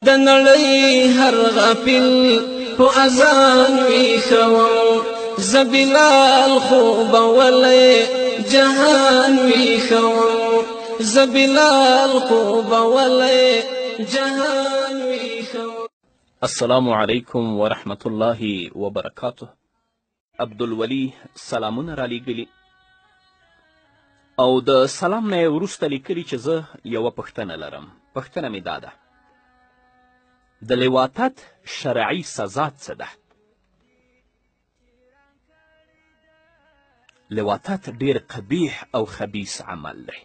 د نړۍ هر غافل په اذان ویښوم زه بلال خو به ولې جهان ویښوم زه بلال خو به ولې جهان ویښوم. السلام علیکم ورحمت الله وبرکاته. عبدالولي سلامونه رالیږلي او د سلام نه یې وروسته لیکلي چې زه یوه پوښتنه لرم. پوښتنه مې دا ده، د لواطت شرعي سزا څه ده؟ لواطت ډیر قبیح او خبیث عمل دی.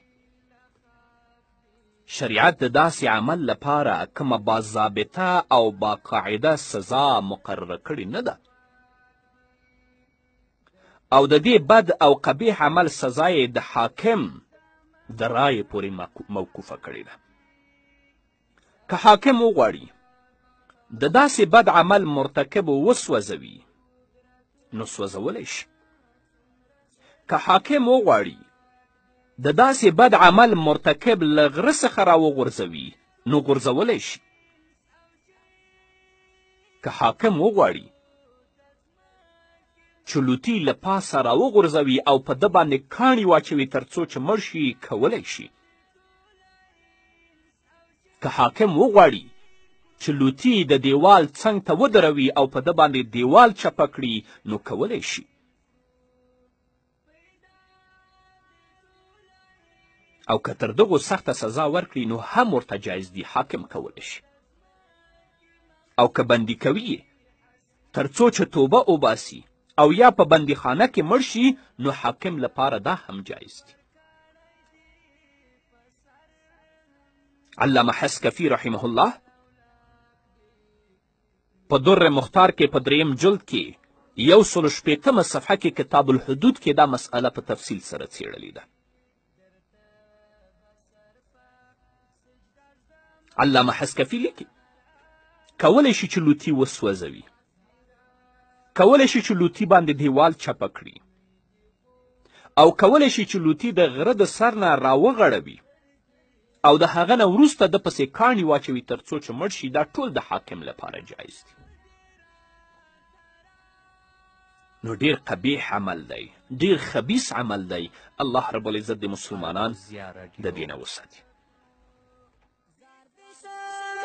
شریعت د داسې عمل لپاره کومه باضابطه او باقاعده سزا مقرره کړې نه ده، او د دې بد او قبیح عمل سزا یې د حاکم د رایې پورې موقوفه کړې ده. که حاکم وغواړي د داسې بد عمل مرتکب وسوځوي نو سوځولی شي. که حاکم وغواړي د داسې بد عمل مرتکب له غره څخه راوغورځوي نو غورځولی شي. که حاکم وغواړي چې لوطي له پاسه راوغورځوي او په ده باندې کاڼي واچوي تر څو چې مړ شي کولی شي. که حاکم وغواړي چې لوطي د دیوال څنګ ته ودروي او په ده باندې دیوال چپه کړي نو کولی شي. او که تر دغو سخته سزا ورکړي نو هم ورته جایز دي، حاکم کولی شي. او که بندي کوي یې تر څو چې توبه وباسي او یا په بندیخانه کې مړ شي نو حاکم لپاره دا هم جایز دي. علامه حسکفي رحمه الله په در مختار کې په 3 جلد کې 160 صفحه کې کتاب الحدود کې دا مسئله په تفصیل سره څیړلې ده. علامه حسکفي لیکي کولی شي چې لوطي وسوځوي، کولی شي چې لوطي باندې دیوال چپه کړي، او کولی شي چې لوطي د غره د سر نه راوغړوي او د هغه نه وروسته د پسې کاڼي واچوي تر څو چې مړ شي. دا ټول د حاکم لپاره جایز دي. نو ډیر قبیح عمل دی، ډیر خبیث عمل دی. الله رب العزت د مسلمانان د دې نه وساتي.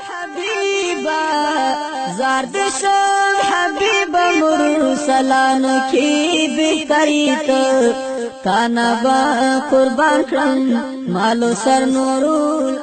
حبیبا زاردشم حبیبا مرسلانو کی بہتریت کانا با قربان کرم مالو سر نورول